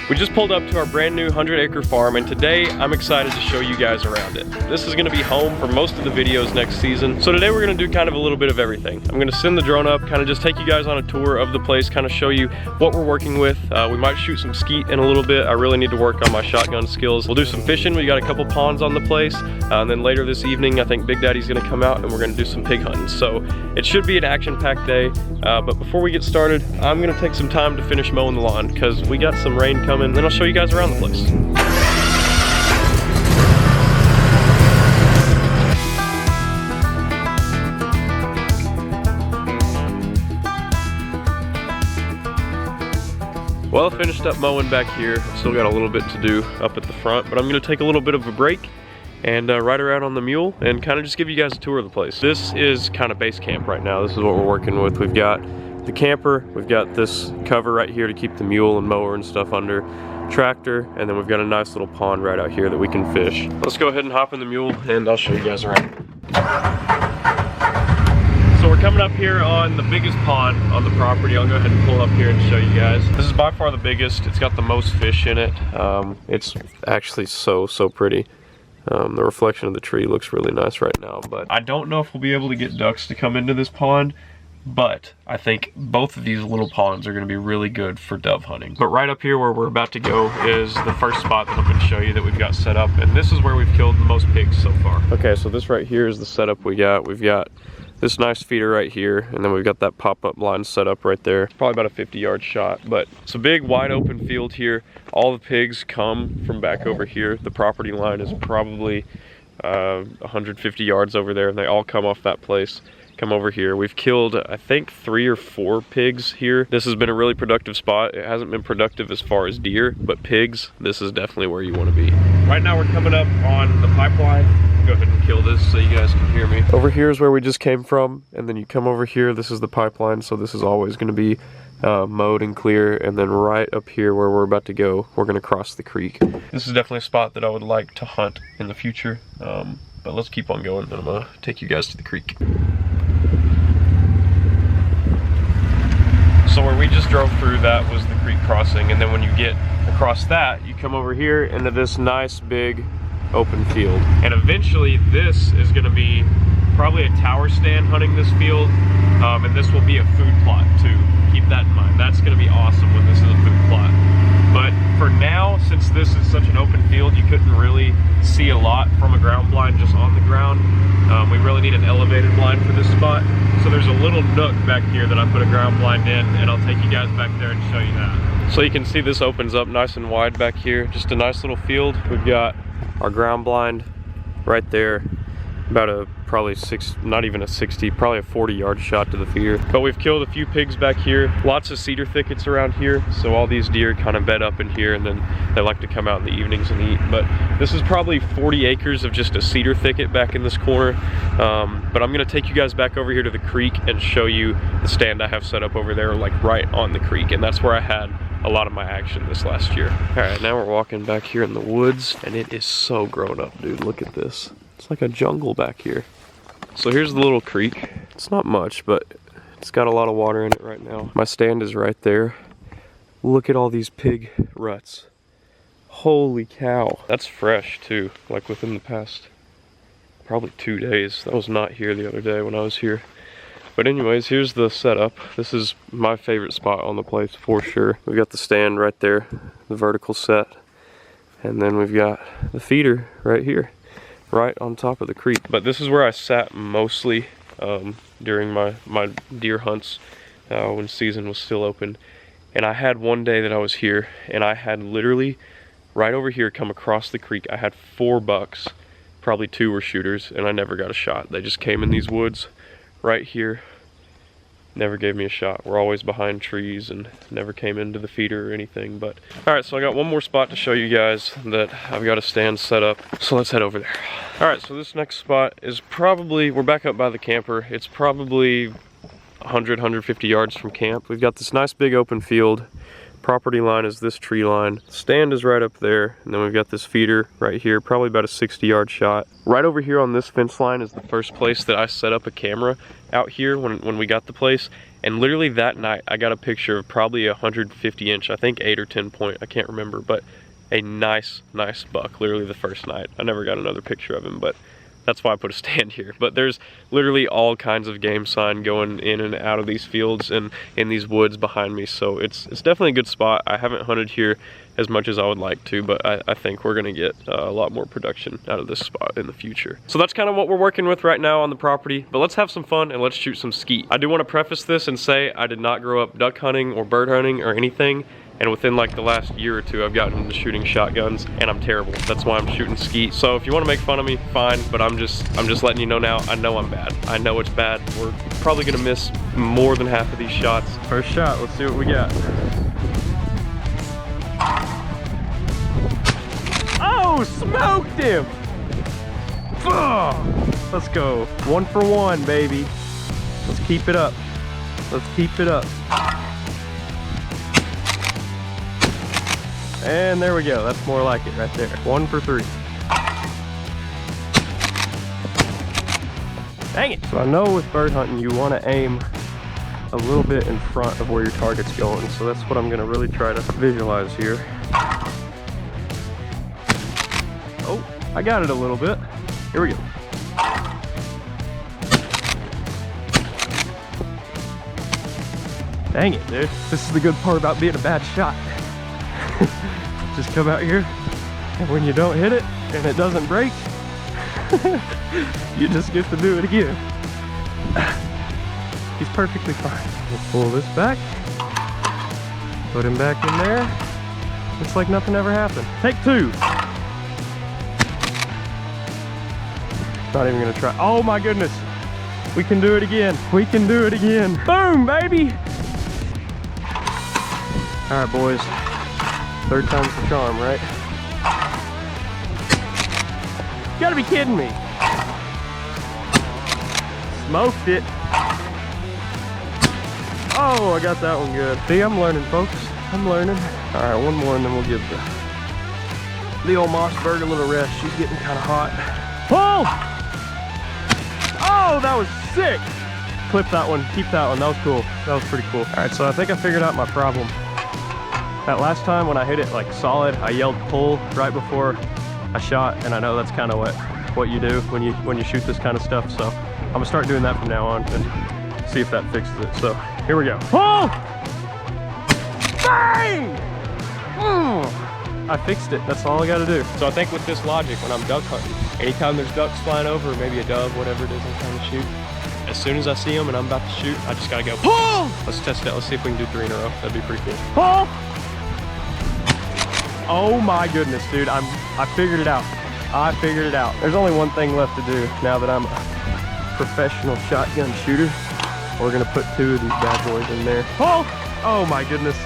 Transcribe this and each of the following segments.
We just pulled up to our brand new 100-acre farm, and today I'm excited to show you guys around it. This is gonna be home for most of the videos next season. So today we're gonna do kind of a little bit of everything. I'm gonna send the drone up, kind of just take you guys on a tour of the place, kind of show you what we're working with. We might shoot some skeet in a little bit. I really need to work on my shotgun skills. We'll do some fishing. We got a couple ponds on the place. And then later this evening, I think Big Daddy's gonna come out and we're gonna do some pig hunting. So it should be an action-packed day. But before we get started, I'm gonna take some time to finish mowing the lawn because we got some rain coming. Then I'll show you guys around the place. Well, I finished up mowing back here. Still got a little bit to do up at the front, but I'm gonna take a little bit of a break and ride around on the mule and kind of just give you guys a tour of the place. This is kind of base camp right now. This is what we're working with. We've got the camper, we've got this cover right here to keep the mule and mower and stuff under, tractor, and then we've got a nice little pond right out here that we can fish. Let's go ahead and hop in the mule and I'll show you guys around. So we're coming up here on the biggest pond on the property. I'll go ahead and pull up here and show you guys. This is by far the biggest. It's got the most fish in it. It's actually so pretty. The reflection of the tree looks really nice right now, but I don't know if we'll be able to get ducks to come into this pond, but I think both of these little ponds are going to be really good for dove hunting. But right up here where we're about to go is the first spot that I'm going to show you that we've got set up, and this is where we've killed the most pigs so far. Okay, so this right here is the setup we got. We've got this nice feeder right here, and then we've got that pop-up blind set up right there. Probably about a 50-yard shot, but it's a big wide open field here. All the pigs come from back over here. The property line is probably 150 yards over there, and they all come off that place, come over here. We've killed, I think, 3 or 4 pigs here. This has been a really productive spot. It hasn't been productive as far as deer, but pigs, this is definitely where you want to be. Right now we're coming up on the pipeline. Go ahead and kill this so you guys can hear me. Over here is where we just came from, and then you come over here, this is the pipeline, so this is always going to be mowed and clear, and then right up here where we're about to go, we're going to cross the creek. This is definitely a spot that I would like to hunt in the future, but let's keep on going, and I'm going to take you guys to the creek. So where we just drove through, that was the creek crossing, and then when you get across that, you come over here into this nice big open field. And eventually this is going to be probably a tower stand hunting this field, and this will be a food plot too. Keep that in mind. That's going to be awesome when this is a food plot. But for now, since this is such an open field, you couldn't really see a lot from a ground blind just on the ground. We really need an elevated blind for this spot. So there's a little nook back here that I put a ground blind in, and I'll take you guys back there and show you that. So you can see this opens up nice and wide back here. Just a nice little field. We've got our ground blind right there, about a probably not even a 60, probably a 40-yard shot to the feeder. But we've killed a few pigs back here. Lots of cedar thickets around here, so all these deer kind of bed up in here, and then they like to come out in the evenings and eat. But this is probably 40 acres of just a cedar thicket back in this corner. But I'm gonna take you guys back over here to the creek and show you the stand I have set up over there, like right on the creek, and that's where I had a lot of my action this last year. All right, now we're walking back here in the woods, and it is so grown up, dude. Look at this. It's like a jungle back here. So here's the little creek. It's not much, but it's got a lot of water in it right now. My stand is right there. Look at all these pig ruts. Holy cow. That's fresh too, like within the past probably 2 days. That was not here the other day when I was here. But anyways, here's the setup. This is my favorite spot on the place for sure. We've got the stand right there, the vertical set. And then we've got the feeder right here, right on top of the creek. But this is where I sat mostly during my deer hunts when season was still open. And I had one day that I was here, and I had literally right over here come across the creek. I had 4 bucks, probably 2 were shooters, and I never got a shot. They just came in these woods right here, never gave me a shot. We're always behind trees and never came into the feeder or anything. But all right, so I got one more spot to show you guys that I've got a stand set up, so let's head over there. All right, so this next spot is probably, we're back up by the camper. It's probably 100, 150 yards from camp. We've got this nice big open field, property line is this tree line. Stand is right up there, and then we've got this feeder right here, probably about a 60-yard shot. Right over here on this fence line is the first place that I set up a camera out here when we got the place. And literally that night, I got a picture of probably a 150-inch, I think 8 or 10 point, I can't remember, but a nice buck, literally the first night. I never got another picture of him, but that's why I put a stand here. But there's literally all kinds of game sign going in and out of these fields and in these woods behind me. So it's definitely a good spot. I haven't hunted here as much as I would like to, but I think we're gonna get a lot more production out of this spot in the future. So that's kind of what we're working with right now on the property, but let's have some fun and let's shoot some skeet. I do want to preface this and say I did not grow up duck hunting or bird hunting or anything. And within like the last year or two, I've gotten into shooting shotguns, and I'm terrible. That's why I'm shooting skeet. So if you want to make fun of me, fine. But I'm just letting you know now. I know I'm bad. I know it's bad. We're probably gonna miss more than half of these shots. First shot. Let's see what we got. Oh, smoked him! Oh, let's go. 1 for 1, baby. Let's keep it up. Let's keep it up. And there we go. That's more like it right there. 1 for 3. Dang it. So I know with bird hunting, you want to aim a little bit in front of where your target's going. So that's what I'm going to really try to visualize here. Oh, I got it a little bit. Here we go. Dang it, dude. This is the good part about being a bad shot. Just come out here, and when you don't hit it and it doesn't break, you just get to do it again. He's perfectly fine. We'll pull this back, put him back in there. It's like nothing ever happened. Take 2. Not even gonna try. Oh my goodness. We can do it again. We can do it again. Boom, baby. All right, boys. 3rd time's the charm, right? You gotta be kidding me. Smoked it. Oh, I got that one good. See, I'm learning, folks. I'm learning. All right, one more and then we'll give the old Mossberg a little rest. She's getting kind of hot. Pull! Oh, that was sick. Clip that one, keep that one. That was cool. That was pretty cool. All right, so I think I figured out my problem. That last time when I hit it like solid, I yelled pull right before I shot, and I know that's kind of what you do when you shoot this kind of stuff. So I'm gonna start doing that from now on and see if that fixes it. So here we go. Pull! Bang! I fixed it. That's all I gotta do. So I think with this logic, when I'm duck hunting, anytime there's ducks flying over, or maybe a dove, whatever it is I'm trying to shoot, as soon as I see them and I'm about to shoot, I just gotta go pull! Let's test it out. Let's see if we can do 3 in a row. That'd be pretty cool. Pull! Oh my goodness, dude, I figured it out. I figured it out. There's only one thing left to do now that I'm a professional shotgun shooter. We're gonna put 2 of these bad boys in there. Oh my goodness.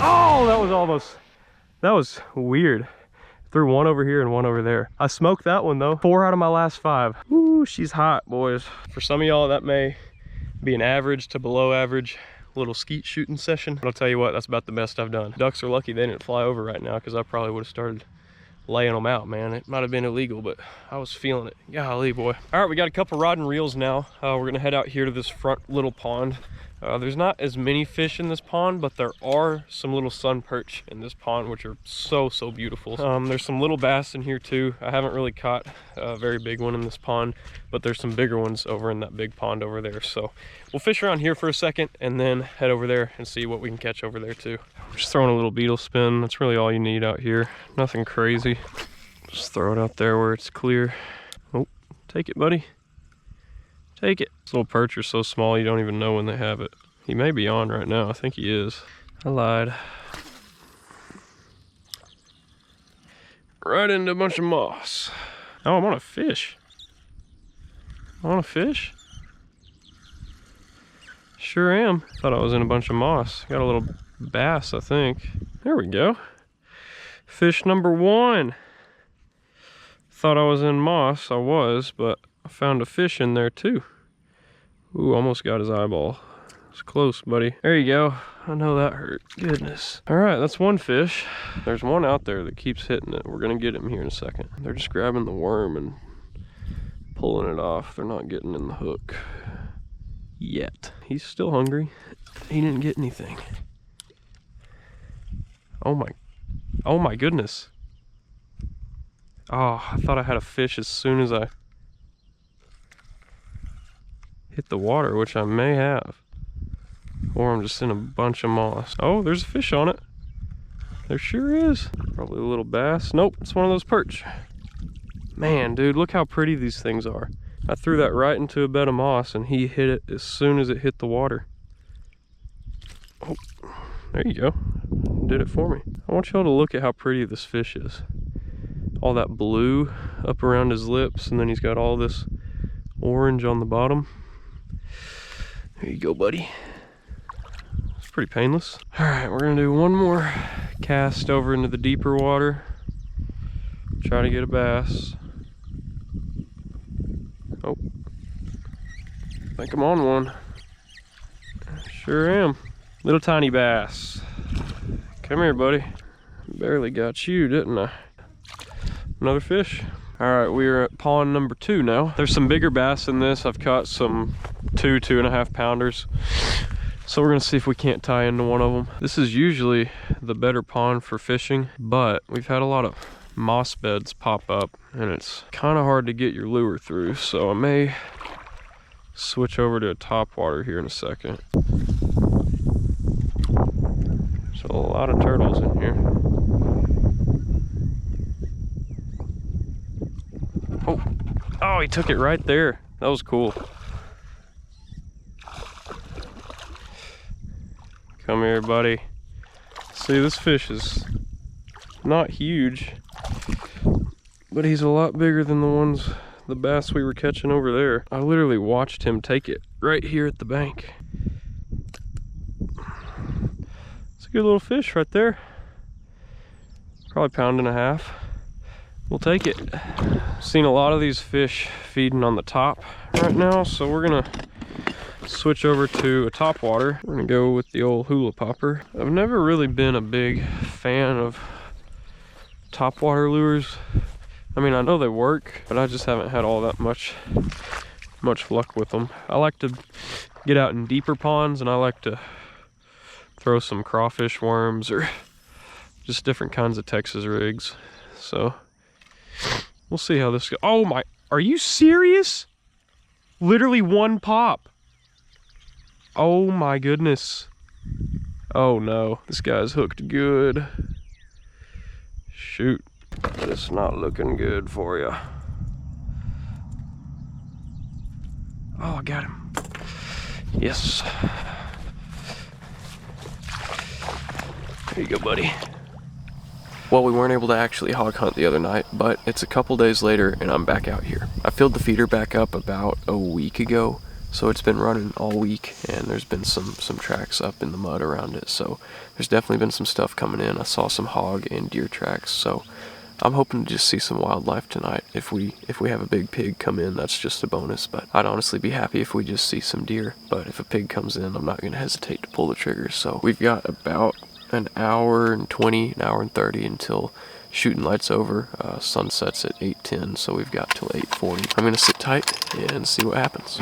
Oh, that was weird. Threw 1 over here and 1 over there. I smoked that one though. 4 out of my last 5. Ooh, she's hot, boys. For some of y'all, that may be an average to below average little skeet shooting session, but I'll tell you what, that's about the best I've done. Ducks are lucky they didn't fly over right now, because I probably would have started laying them out, man. It might have been illegal, but I was feeling it. Golly, boy. All right, we got a couple rod and reels now. We're gonna head out here to this front little pond. There's not as many fish in this pond, but there are some little sun perch in this pond, which are so beautiful. There's some little bass in here too. I haven't really caught a very big one in this pond, but there's some bigger ones over in that big pond over there. So we'll fish around here for a second and then head over there and see what we can catch over there too. We're just throwing a little beetle spin. That's really all you need out here. Nothing crazy. Just throw it out there where it's clear. Oh, take it, buddy. Take it. This little perch are so small you don't even know when they have it. He may be on right now. I think he is. I lied. Right into a bunch of moss. Oh, I'm on a fish. On a fish? Sure am. Thought I was in a bunch of moss. Got a little bass, I think. There we go. Fish number 1. Thought I was in moss. I was, but I found a fish in there too. Ooh, almost got his eyeball. It's close, buddy. There you go. I know that hurt. Goodness. All right, that's one fish. There's one out there that keeps hitting it. We're gonna get him here in a second. They're just grabbing the worm and pulling it off. They're not getting in the hook yet. He's still hungry. He didn't get anything. Oh my goodness. Oh, I thought I had a fish as soon as I hit the water, which I may have. Or I'm just in a bunch of moss. Oh, there's a fish on it. There sure is. Probably a little bass. Nope, it's one of those perch. Man, dude, look how pretty these things are. I threw that right into a bed of moss and he hit it as soon as it hit the water. Oh, there you go. Did it for me. I want y'all to look at how pretty this fish is. All that blue up around his lips, and then he's got all this orange on the bottom. There you go, buddy. It's pretty painless. All right, we're gonna do one more cast over into the deeper water. Try to get a bass. Oh, I think I'm on one. Sure am. Little tiny bass. Come here, buddy. Barely got you, didn't I? Another fish. All right, we are at pond number 2 now. There's some bigger bass in this. I've caught some 2.5 pounders. So we're gonna see if we can't tie into one of them. This is usually the better pond for fishing, but we've had a lot of moss beds pop up and it's kind of hard to get your lure through. So I may switch over to a top water here in a second. There's a lot of turtles in here. Oh, he took it right there. That was cool. Come here, buddy. See, this fish is not huge, but he's a lot bigger than the bass we were catching over there. I literally watched him take it right here at the bank. It's a good little fish right there. Probably 1.5 pounds. We'll take it. Seen a lot of these fish feeding on the top right now, so we're gonna switch over to a top water. We're gonna go with the old hula popper. I've never really been a big fan of top water lures. I mean, I know they work, but I just haven't had all that much luck with them. I like to get out in deeper ponds, and I like to throw some crawfish worms or just different kinds of Texas rigs. So we'll see how this goes. Oh my, are you serious? Literally one pop. Oh my goodness. Oh no, this guy's hooked good. Shoot, but it's not looking good for you. Oh, I got him. Yes. There you go, buddy. Well, we weren't able to actually hog hunt the other night, but it's a couple days later and I'm back out here. I filled the feeder back up about a week ago, so it's been running all week, and there's been some tracks up in the mud around it, so there's definitely been some stuff coming in. I saw some hog and deer tracks, so I'm hoping to just see some wildlife tonight. If we have a big pig come in, that's just a bonus, but I'd honestly be happy if we just see some deer. But if a pig comes in, I'm not going to hesitate to pull the trigger. So we've got about an hour and 20, an hour and 30 until shooting light's over. Sunsets at 8:10, so we've got till 8:40. I'm gonna sit tight and see what happens.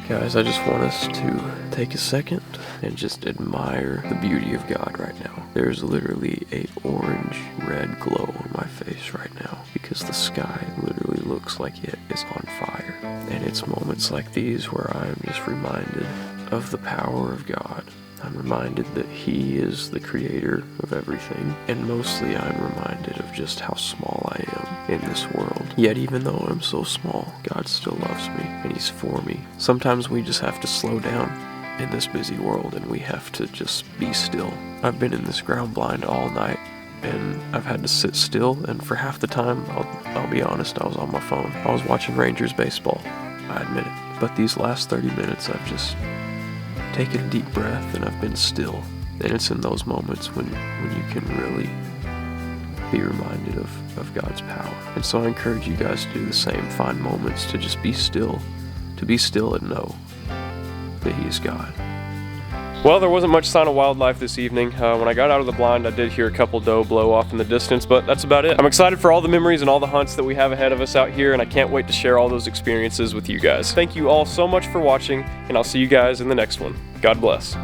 Guys, I just want us to take a second and just admire the beauty of God right now. There's literally a orange-red glow on my face right now because the sky literally looks like it is on fire. And it's moments like these where I'm just reminded of the power of God. I'm reminded that He is the creator of everything, and mostly I'm reminded of just how small I am in this world. Yet even though I'm so small, God still loves me, and He's for me. Sometimes we just have to slow down in this busy world, and we have to just be still. I've been in this ground blind all night, and I've had to sit still, and for half the time, I'll be honest, I was on my phone. I was watching Rangers baseball, I admit it. But these last 30 minutes, I've just taken a deep breath and I've been still. And it's in those moments when you can really be reminded of God's power. And so I encourage you guys to do the same. Find moments to just be still, and know that He is God. Well, there wasn't much sign of wildlife this evening. When I got out of the blind, I did hear a couple doe blow off in the distance, but that's about it. I'm excited for all the memories and all the hunts that we have ahead of us out here, and I can't wait to share all those experiences with you guys. Thank you all so much for watching, and I'll see you guys in the next one. God bless.